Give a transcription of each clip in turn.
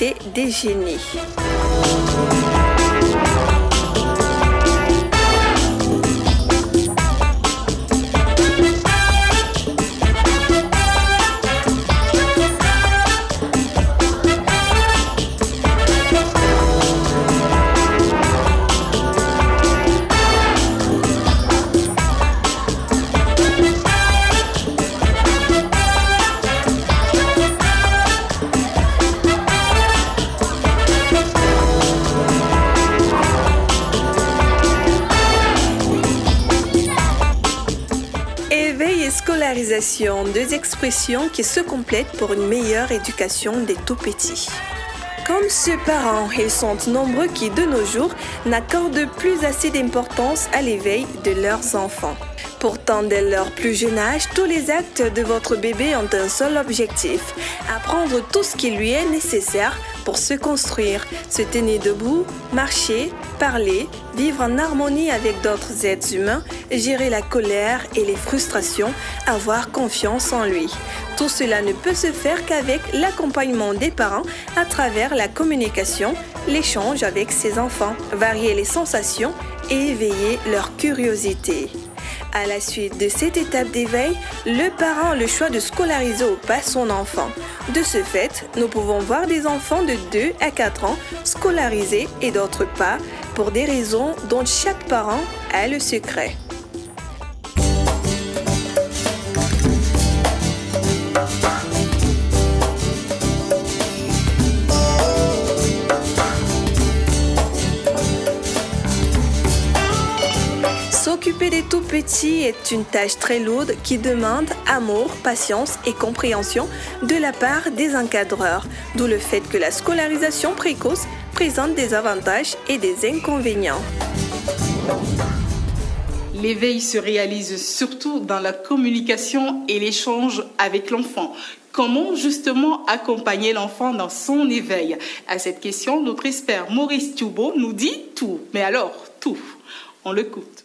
cité des génies. Scolarisation, deux expressions qui se complètent pour une meilleure éducation des tout-petits. Comme ceux parents, ils sont nombreux qui, de nos jours, n'accordent plus assez d'importance à l'éveil de leurs enfants. Pourtant, dès leur plus jeune âge, tous les actes de votre bébé ont un seul objectif, apprendre tout ce qui lui est nécessaire pour se construire, se tenir debout, marcher, parler, vivre en harmonie avec d'autres êtres humains, gérer la colère et les frustrations, avoir confiance en lui. Tout cela ne peut se faire qu'avec l'accompagnement des parents à travers la communication, l'échange avec ses enfants, varier les sensations et éveiller leur curiosité. À la suite de cette étape d'éveil, le parent a le choix de scolariser ou pas son enfant. De ce fait, nous pouvons voir des enfants de 2 à 4 ans scolarisés et d'autres pas, pour des raisons dont chaque parent a le secret. S'occuper des tout-petits est une tâche très lourde qui demande amour, patience et compréhension de la part des encadreurs, d'où le fait que la scolarisation précoce présente des avantages et des inconvénients. L'éveil se réalise surtout dans la communication et l'échange avec l'enfant. Comment justement accompagner l'enfant dans son éveil? À cette question, notre expert Maurice Thioubo nous dit tout. Mais alors, tout. On l'écoute.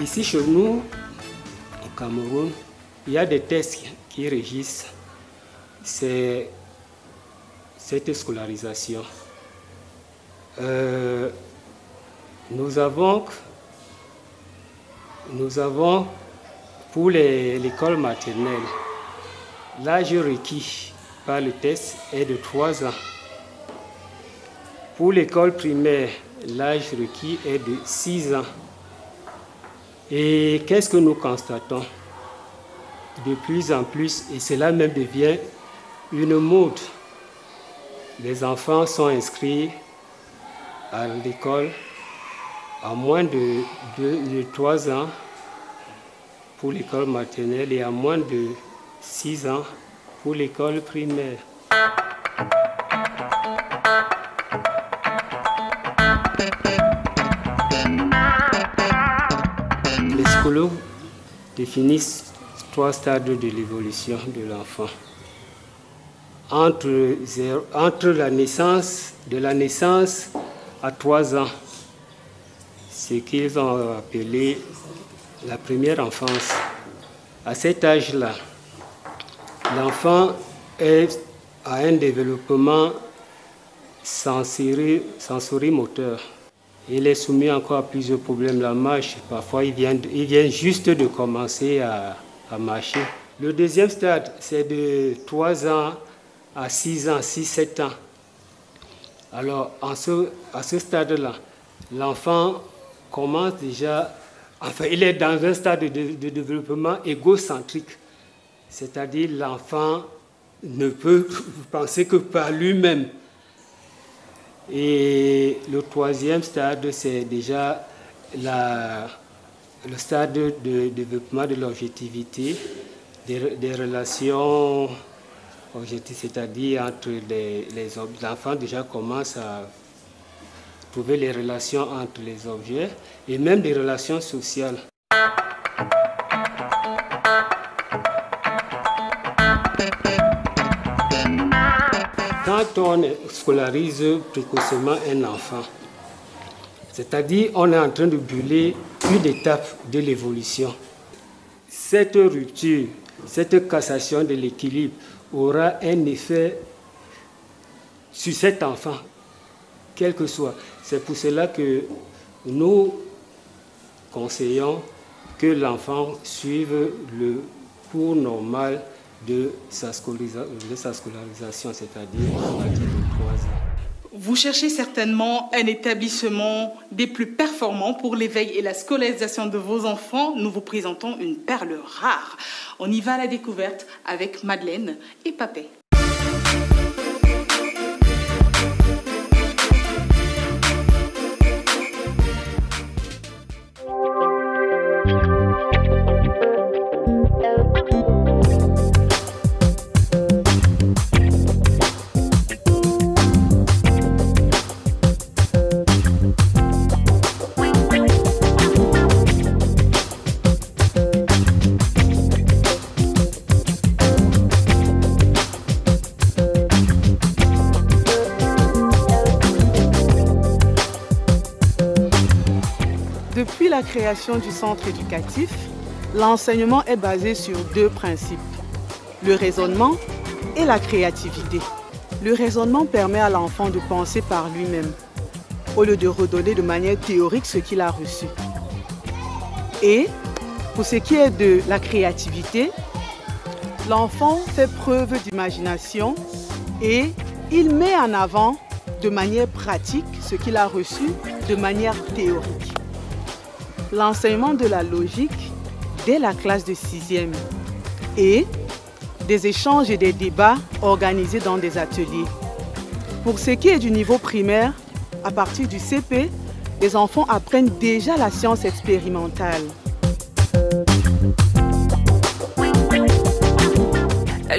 Ici chez nous, au Cameroun, il y a des tests qui régissent cette scolarisation. Nous avons pour l'école maternelle, l'âge requis par le test est de 3 ans. Pour l'école primaire, l'âge requis est de 6 ans. Et qu'est-ce que nous constatons? De plus en plus, et cela même devient une mode, les enfants sont inscrits à l'école à moins de 3 ans pour l'école maternelle et à moins de 6 ans pour l'école primaire. Les psychologues définissent 3 stades de l'évolution de l'enfant. Entre la naissance, de la naissance à 3 ans, ce qu'ils ont appelé la première enfance. À cet âge-là, l'enfant a un développement sensorimoteur. Il est soumis encore à plusieurs problèmes. La marche, parfois, il vient juste de commencer à marcher. Le deuxième stade, c'est de 3 ans à 6 ans, 6-7 ans. Alors, à ce stade-là, l'enfant commence déjà, enfin, il est dans un stade de développement égocentrique. C'est-à-dire, l'enfant ne peut penser que par lui-même. Et le troisième stade, c'est déjà le stade de développement de l'objectivité, des relations objectives, c'est-à-dire entre les enfants déjà commencent à trouver les relations entre les objets et même des relations sociales. Quand on scolarise précocement un enfant, c'est-à-dire on est en train de brûler une étape de l'évolution. Cette rupture, cette cassation de l'équilibre aura un effet sur cet enfant, quel que soit. C'est pour cela que nous conseillons que l'enfant suive le cours normal de sa scolarisation, c'est-à-dire à partir de 3 ans. Vous cherchez certainement un établissement des plus performants pour l'éveil et la scolarisation de vos enfants. Nous vous présentons une perle rare. On y va à la découverte avec Madeleine et Papé. Depuis la création du centre éducatif, l'enseignement est basé sur 2 principes, le raisonnement et la créativité. Le raisonnement permet à l'enfant de penser par lui-même, au lieu de redonner de manière théorique ce qu'il a reçu. Et pour ce qui est de la créativité, l'enfant fait preuve d'imagination et il met en avant de manière pratique ce qu'il a reçu de manière théorique. L'enseignement de la logique dès la classe de 6e et des échanges et des débats organisés dans des ateliers. Pour ce qui est du niveau primaire, à partir du CP, les enfants apprennent déjà la science expérimentale.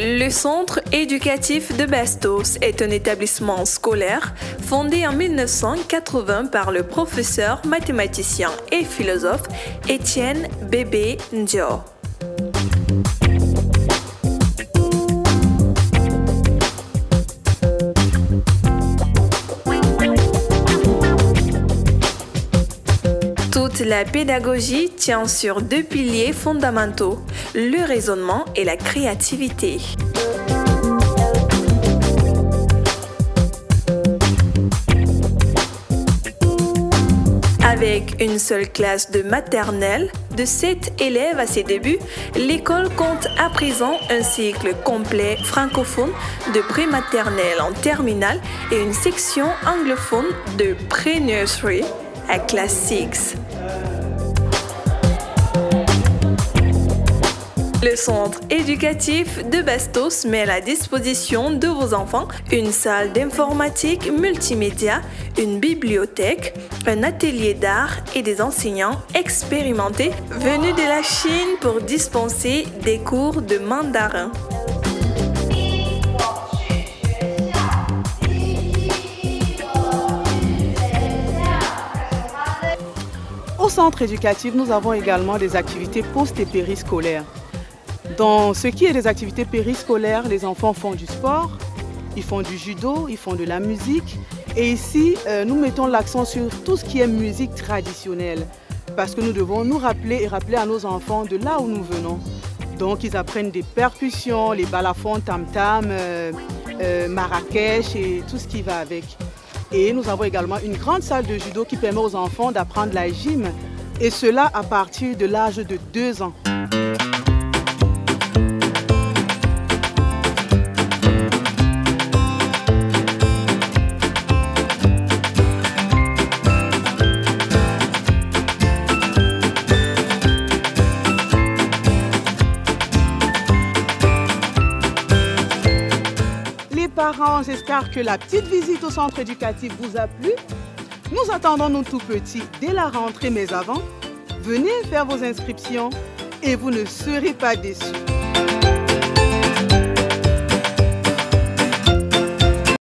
Le centre éducatif de Bastos est un établissement scolaire fondé en 1980 par le professeur mathématicien et philosophe Étienne Bébé Ndio. Toute la pédagogie tient sur 2 piliers fondamentaux, le raisonnement et la créativité. Avec une seule classe de maternelle, de 7 élèves à ses débuts, l'école compte à présent un cycle complet francophone de pré-maternelle en terminale et une section anglophone de pré-nursery à classe 6. Le centre éducatif de Bastos met à la disposition de vos enfants une salle d'informatique multimédia, une bibliothèque, un atelier d'art et des enseignants expérimentés venus de la Chine pour dispenser des cours de mandarin. Au centre éducatif, nous avons également des activités post- et périscolaires. Dans ce qui est des activités périscolaires, les enfants font du sport, ils font du judo, ils font de la musique. Et ici, nous mettons l'accent sur tout ce qui est musique traditionnelle. Parce que nous devons nous rappeler et rappeler à nos enfants de là où nous venons. Donc, ils apprennent des percussions, les balafons, tam-tam, Marrakech et tout ce qui va avec. Et nous avons également une grande salle de judo qui permet aux enfants d'apprendre la gym. Et cela à partir de l'âge de 2 ans. Parents, j'espère que la petite visite au centre éducatif vous a plu. Nous attendons nos tout petits dès la rentrée, mais avant, Venez faire vos inscriptions et vous ne serez pas déçus.